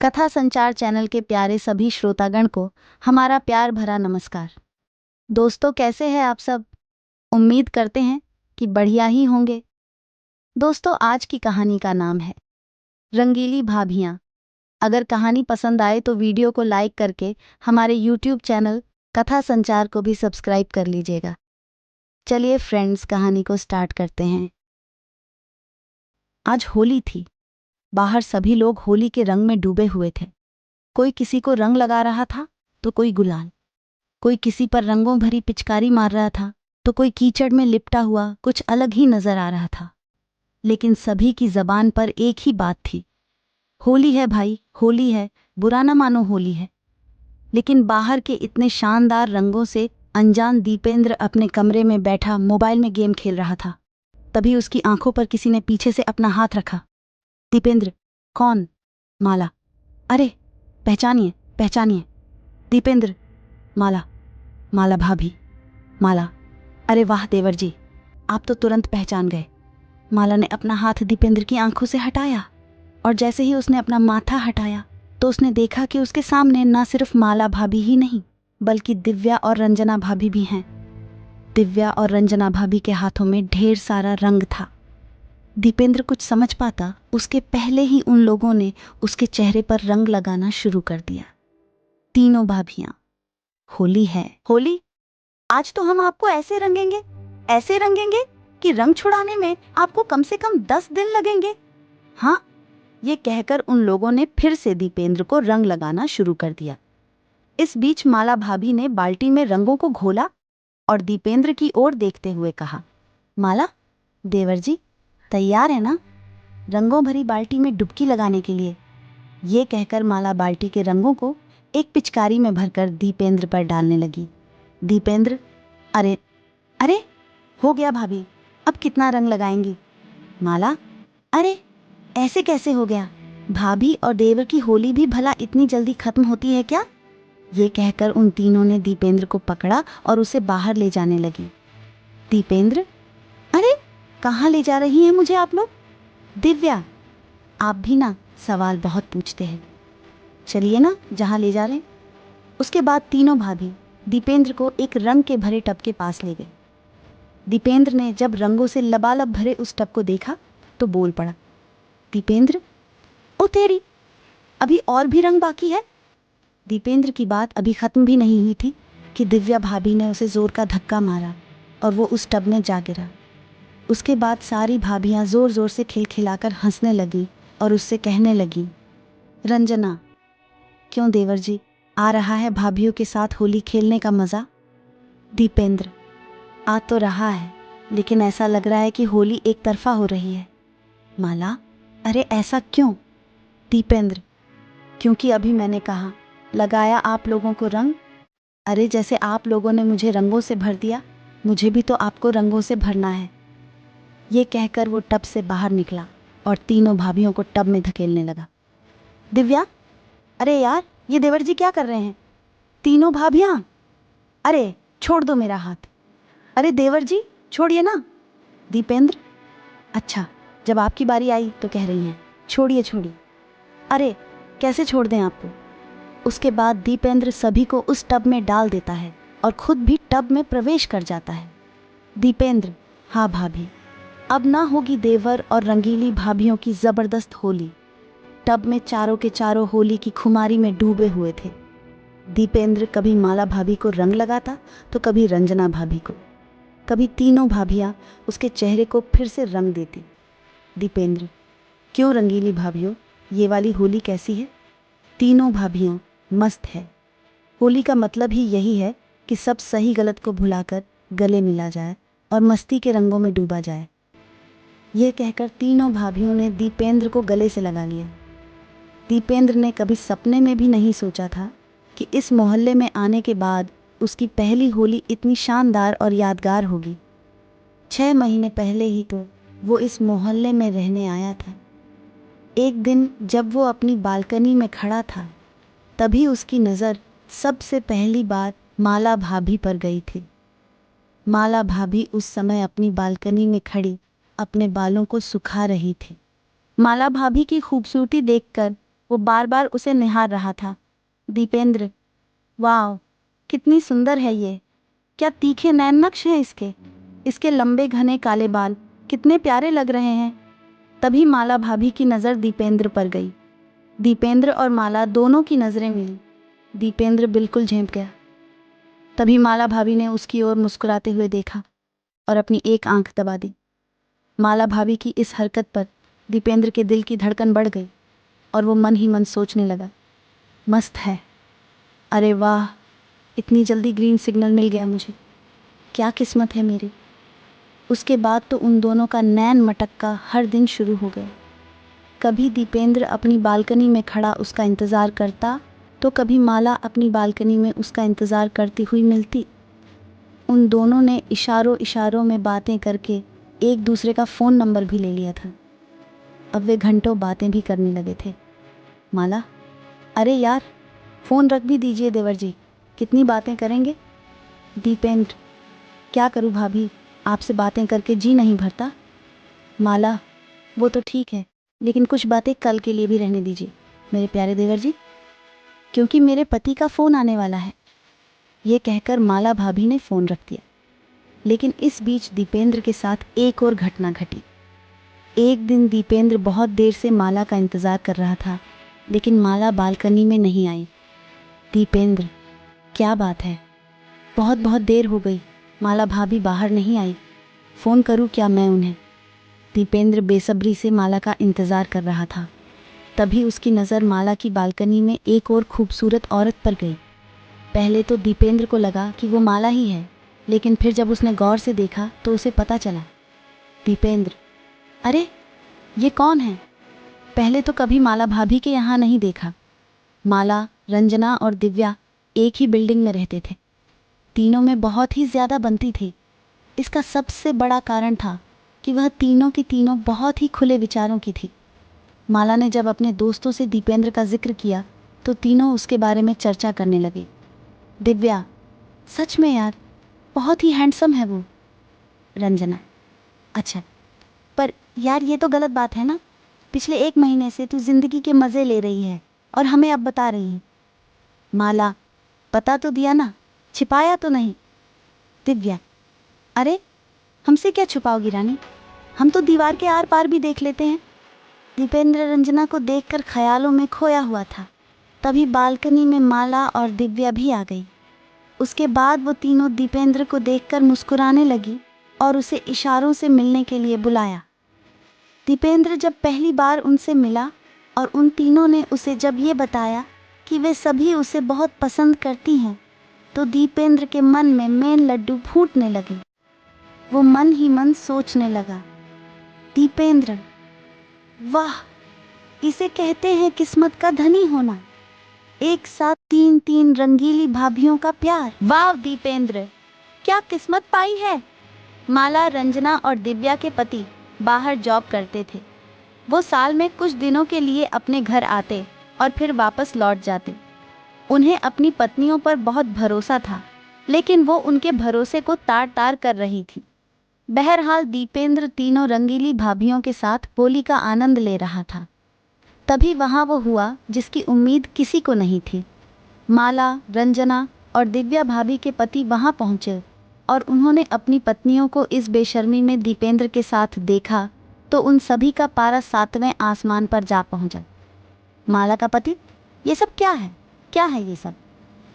कथा संचार चैनल के प्यारे सभी श्रोतागण को हमारा प्यार भरा नमस्कार। दोस्तों, कैसे हैं आप सब? उम्मीद करते हैं कि बढ़िया ही होंगे। दोस्तों, आज की कहानी का नाम है रंगीली भाभियाँ। अगर कहानी पसंद आए तो वीडियो को लाइक करके हमारे YouTube चैनल कथा संचार को भी सब्सक्राइब कर लीजिएगा। चलिए फ्रेंड्स, कहानी को स्टार्ट करते हैं। आज होली थी। बाहर सभी लोग होली के रंग में डूबे हुए थे। कोई किसी को रंग लगा रहा था तो कोई गुलाल, कोई किसी पर रंगों भरी पिचकारी मार रहा था तो कोई कीचड़ में लिपटा हुआ कुछ अलग ही नजर आ रहा था। लेकिन सभी की जबान पर एक ही बात थी, होली है भाई, होली है, बुरा ना मानो, होली है। लेकिन बाहर के इतने शानदार रंगों से अनजान दीपेंद्र अपने कमरे में बैठा मोबाइल में गेम खेल रहा था। तभी उसकी आंखों पर किसी ने पीछे से अपना हाथ रखा। दीपेंद्र। कौन? माला। अरे पहचानिए पहचानिए। दीपेंद्र। माला। माला भाभी। माला। अरे वाह देवर जी, आप तो तुरंत पहचान गए। माला ने अपना हाथ दीपेंद्र की आंखों से हटाया और जैसे ही उसने अपना माथा हटाया तो उसने देखा कि उसके सामने न सिर्फ माला भाभी ही नहीं बल्कि दिव्या और रंजना भाभी भी हैं। दिव्या और रंजना भाभी के हाथों में ढेर सारा रंग था। दीपेंद्र कुछ समझ पाता उसके पहले ही उन लोगों ने उसके चेहरे पर रंग लगाना शुरू कर दिया। तीनों भाभियां। होली है, होली। आज तो हम आपको ऐसे रंगेंगे कि रंग छुड़ाने में आपको कम से कम 10 दिन लगेंगे। हाँ, ये कहकर उन लोगों ने फिर से दीपेंद्र को रंग लगाना शुरू कर दिया। इस बीच माला भाभी ने बाल्टी में रंगों को घोला और दीपेंद्र की ओर देखते हुए कहा, माला, देवर जी तैयार है ना रंगों भरी बाल्टी में डुबकी लगाने के लिए? ये कहकर माला बाल्टी के रंगों को एक पिचकारी में भरकर दीपेंद्र पर डालने लगी। दीपेंद्र। अरे अरे, हो गया भाभी, अब कितना रंग लगाएंगी? माला। अरे ऐसे कैसे हो गया? भाभी और देवर की होली भी भला इतनी जल्दी खत्म होती है क्या? ये कहकर उन तीनों ने दीपेंद्र को पकड़ा और उसे बाहर ले जाने लगी। दीपेंद्र। अरे कहाँ ले जा रही हैं मुझे आप लोग? दिव्या, आप भी ना सवाल बहुत पूछते हैं। चलिए ना जहाँ ले जा रहे हैं। उसके बाद तीनों भाभी दीपेंद्र को एक रंग के भरे टब के पास ले गए। दीपेंद्र ने जब रंगों से लबालब भरे उस टब को देखा तो बोल पड़ा, दीपेंद्र, ओ तेरी, अभी और भी रंग बाकी है। दीपेंद्र की बात अभी खत्म भी नहीं हुई थी कि दिव्या भाभी ने उसे जोर का धक्का मारा और वो उस टब में जा गिरा। उसके बाद सारी भाभियां जोर जोर से खिलखिलाकर हंसने लगी और उससे कहने लगी, रंजना, क्यों देवर जी, आ रहा है भाभियों के साथ होली खेलने का मज़ा? दीपेंद्र। आ तो रहा है, लेकिन ऐसा लग रहा है कि होली एक तरफा हो रही है। माला। अरे ऐसा क्यों? दीपेंद्र। क्योंकि अभी मैंने कहा, लगाया आप लोगों को रंग। अरे जैसे आप लोगों ने मुझे रंगों से भर दिया, मुझे भी तो आपको रंगों से भरना है। ये कहकर वो टब से बाहर निकला और तीनों भाभियों को टब में धकेलने लगा। दिव्या। अरे यार, ये देवर जी क्या कर रहे हैं? तीनों भाभियां। अरे छोड़ दो मेरा हाथ। अरे देवर जी छोड़िए ना। दीपेंद्र। अच्छा, जब आपकी बारी आई तो कह रही हैं, छोड़िए छोड़िए। अरे कैसे छोड़ दें आपको? उसके बाद दीपेंद्र सभी को उस टब में डाल देता है और खुद भी टब में प्रवेश कर जाता है। दीपेंद्र। हाँ भाभी, अब ना होगी देवर और रंगीली भाभियों की जबरदस्त होली। टब में चारों के चारों होली की खुमारी में डूबे हुए थे। दीपेंद्र कभी माला भाभी को रंग लगाता तो कभी रंजना भाभी को, कभी तीनों भाभियां उसके चेहरे को फिर से रंग देती। दीपेंद्र। क्यों रंगीली भाभियों, ये वाली होली कैसी है? तीनों भाभियां। मस्त है। होली का मतलब ही यही है कि सब सही गलत को भुलाकर गले मिला जाए और मस्ती के रंगों में डूबा जाए। यह कहकर तीनों भाभियों ने दीपेंद्र को गले से लगा लिया। दीपेंद्र ने कभी सपने में भी नहीं सोचा था कि इस मोहल्ले में आने के बाद उसकी पहली होली इतनी शानदार और यादगार होगी। 6 महीने पहले ही तो वो इस मोहल्ले में रहने आया था। एक दिन जब वो अपनी बालकनी में खड़ा था, तभी उसकी नज़र सबसे पहली बार माला भाभी पर गई थी। माला भाभी उस समय अपनी बालकनी में खड़ी अपने बालों को सुखा रही थी। माला भाभी की खूबसूरती देखकर वो बार बार उसे निहार रहा था। दीपेंद्र, वाह, कितनी सुंदर है ये। क्या तीखे नैन नक्श हैं इसके। इसके लंबे घने काले बाल कितने प्यारे लग रहे हैं। तभी माला भाभी की नज़र दीपेंद्र पर गई। दीपेंद्र और माला दोनों की नज़रें मिली। दीपेंद्र बिल्कुल झेंप गया। तभी माला भाभी ने उसकी ओर मुस्कुराते हुए देखा और अपनी एक आंख दबा दी। माला भाभी की इस हरकत पर दीपेंद्र के दिल की धड़कन बढ़ गई और वो मन ही मन सोचने लगा, मस्त है। अरे वाह, इतनी जल्दी ग्रीन सिग्नल मिल गया मुझे। क्या किस्मत है मेरी। उसके बाद तो उन दोनों का नैन मटक्का हर दिन शुरू हो गया। कभी दीपेंद्र अपनी बालकनी में खड़ा उसका इंतज़ार करता तो कभी माला अपनी बालकनी में उसका इंतज़ार करती हुई मिलती। उन दोनों ने इशारों इशारों में बातें करके एक दूसरे का फ़ोन नंबर भी ले लिया था। अब वे घंटों बातें भी करने लगे थे। माला, अरे यार, फ़ोन रख भी दीजिए देवर जी, कितनी बातें करेंगे। दीपेंद्र, क्या करूँ भाभी, आपसे बातें करके जी नहीं भरता। माला, वो तो ठीक है, लेकिन कुछ बातें कल के लिए भी रहने दीजिए मेरे प्यारे देवर जी, क्योंकि मेरे पति का फ़ोन आने वाला है। ये कहकर माला भाभी ने फ़ोन रख दिया। लेकिन इस बीच दीपेंद्र के साथ एक और घटना घटी। एक दिन दीपेंद्र बहुत देर से माला का इंतज़ार कर रहा था, लेकिन माला बालकनी में नहीं आई। दीपेंद्र, क्या बात है, बहुत बहुत देर हो गई, माला भाभी बाहर नहीं आई, फ़ोन करूं क्या मैं उन्हें। दीपेंद्र बेसब्री से माला का इंतज़ार कर रहा था। तभी उसकी नज़र माला की बालकनी में एक और खूबसूरत औरत पर गई। पहले तो दीपेंद्र को लगा कि वो माला ही है, लेकिन फिर जब उसने गौर से देखा तो उसे पता चला। दीपेंद्र, अरे ये कौन है। पहले तो कभी माला भाभी के यहाँ नहीं देखा। माला, रंजना और दिव्या एक ही बिल्डिंग में रहते थे। तीनों में बहुत ही ज़्यादा बनती थी। इसका सबसे बड़ा कारण था कि वह तीनों की तीनों बहुत ही खुले विचारों की थी। माला ने जब अपने दोस्तों से दीपेंद्र का जिक्र किया तो तीनों उसके बारे में चर्चा करने लगे। दिव्या, सच में यार, बहुत ही हैंडसम है वो। रंजना, अच्छा, पर यार ये तो गलत बात है ना, पिछले 1 महीने से तू जिंदगी के मज़े ले रही है और हमें अब बता रही है। माला, बता तो दिया ना, छिपाया तो नहीं। दिव्या, अरे हमसे क्या छुपाओगी रानी, हम तो दीवार के आर पार भी देख लेते हैं। दीपेंद्र रंजना को देखकर ख्यालों में खोया हुआ था। तभी बालकनी में माला और दिव्या भी आ गई। उसके बाद वो तीनों दीपेंद्र को देखकर मुस्कुराने लगी और उसे इशारों से मिलने के लिए बुलाया। दीपेंद्र जब पहली बार उनसे मिला और उन तीनों ने उसे जब ये बताया कि वे सभी उसे बहुत पसंद करती हैं, तो दीपेंद्र के मन में मेन लड्डू फूटने लगे। वो मन ही मन सोचने लगा, दीपेंद्र, वाह, इसे कहते हैं किस्मत का धनी होना। एक साथ 3 रंगीली भाभियों का प्यार। वाह दीपेंद्र, क्या किस्मत पाई है। माला, रंजना और दिव्या के पति बाहर जॉब करते थे। वो साल में कुछ दिनों के लिए अपने घर आते और फिर वापस लौट जाते। उन्हें अपनी पत्नियों पर बहुत भरोसा था, लेकिन वो उनके भरोसे को तार तार कर रही थी। बहरहाल दीपेंद्र तीनों रंगीली भाभियों के साथ होली का आनंद ले रहा था। तभी वहाँ वो हुआ जिसकी उम्मीद किसी को नहीं थी। माला, रंजना और दिव्या भाभी के पति वहाँ पहुँचे और उन्होंने अपनी पत्नियों को इस बेशर्मी में दीपेंद्र के साथ देखा तो उन सभी का पारा 7वें आसमान पर जा पहुँचा। माला का पति, ये सब क्या है, क्या है ये सब।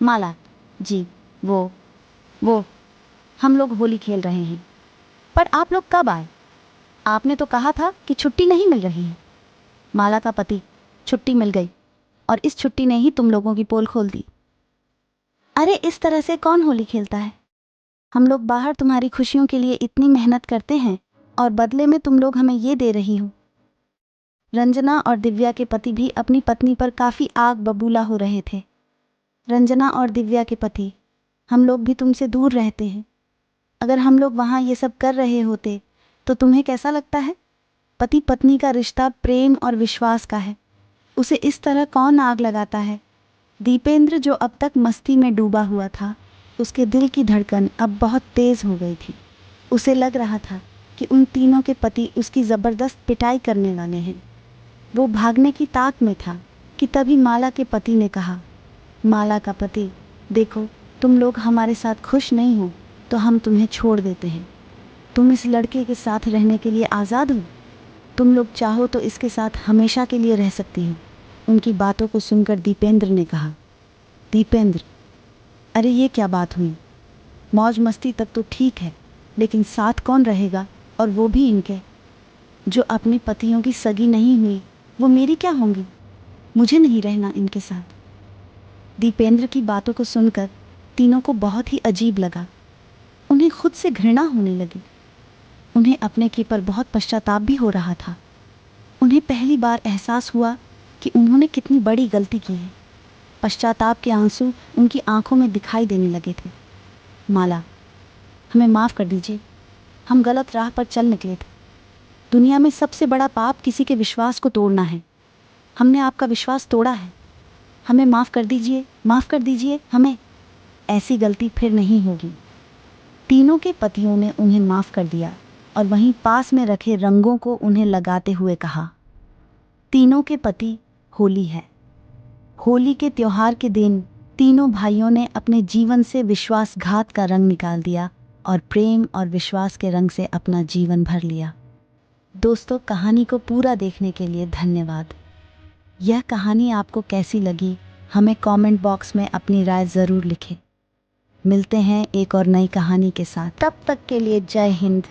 माला, जी वो हम लोग होली खेल रहे हैं। पर आप लोग कब आए, आपने तो कहा था कि छुट्टी नहीं मिल रही है। माला का पति, छुट्टी मिल गई और इस छुट्टी ने ही तुम लोगों की पोल खोल दी। अरे इस तरह से कौन होली खेलता है। हम लोग बाहर तुम्हारी खुशियों के लिए इतनी मेहनत करते हैं और बदले में तुम लोग हमें ये दे रही हो। रंजना और दिव्या के पति भी अपनी पत्नी पर काफ़ी आग बबूला हो रहे थे। रंजना और दिव्या के पति, हम लोग भी तुमसे दूर रहते हैं। अगर हम लोग वहाँ ये सब कर रहे होते तो तुम्हें कैसा लगता है। पति पत्नी का रिश्ता प्रेम और विश्वास का है, उसे इस तरह कौन आग लगाता है। दीपेंद्र जो अब तक मस्ती में डूबा हुआ था, उसके दिल की धड़कन अब बहुत तेज़ हो गई थी। उसे लग रहा था कि उन तीनों के पति उसकी ज़बरदस्त पिटाई करने वाले हैं। वो भागने की ताक में था, कि तभी माला के पति ने कहा, माला का पति, देखो तुम लोग हमारे साथ खुश नहीं हो तो हम तुम्हें छोड़ देते हैं। तुम इस लड़के के साथ रहने के लिए आज़ाद हो। तुम लोग चाहो तो इसके साथ हमेशा के लिए रह सकती हो। उनकी बातों को सुनकर दीपेंद्र ने कहा, दीपेंद्र, अरे ये क्या बात हुई? मौज मस्ती तक तो ठीक है, लेकिन साथ कौन रहेगा, और वो भी इनके जो अपने पतियों की सगी नहीं हुई, वो मेरी क्या होंगी? मुझे नहीं रहना इनके साथ। दीपेंद्र की बातों को सुनकर तीनों को बहुत ही अजीब लगा। उन्हें खुद से घृणा होने लगी। उन्हें अपने की पर बहुत पश्चाताप भी हो रहा था। उन्हें पहली बार एहसास हुआ कि उन्होंने कितनी बड़ी गलती की है। पश्चाताप के आंसू उनकी आंखों में दिखाई देने लगे थे। माला, हमें माफ़ कर दीजिए, हम गलत राह पर चल निकले थे। दुनिया में सबसे बड़ा पाप किसी के विश्वास को तोड़ना है। हमने आपका विश्वास तोड़ा है। हमें माफ़ कर दीजिए हमें। ऐसी गलती फिर नहीं होगी। तीनों के पतियों ने उन्हें माफ़ कर दिया और वहीं पास में रखे रंगों को उन्हें लगाते हुए कहा। तीनों के पति होली है। होली के त्योहार के दिन तीनों भाइयों ने अपने जीवन से विश्वासघात का रंग निकाल दिया और प्रेम और विश्वास के रंग से अपना जीवन भर लिया। दोस्तों, कहानी को पूरा देखने के लिए धन्यवाद। यह कहानी आपको कैसी लगी, हमें कमेंट बॉक्स में अपनी राय ज़रूर लिखें। मिलते हैं एक और नई कहानी के साथ। तब तक के लिए जय हिंद।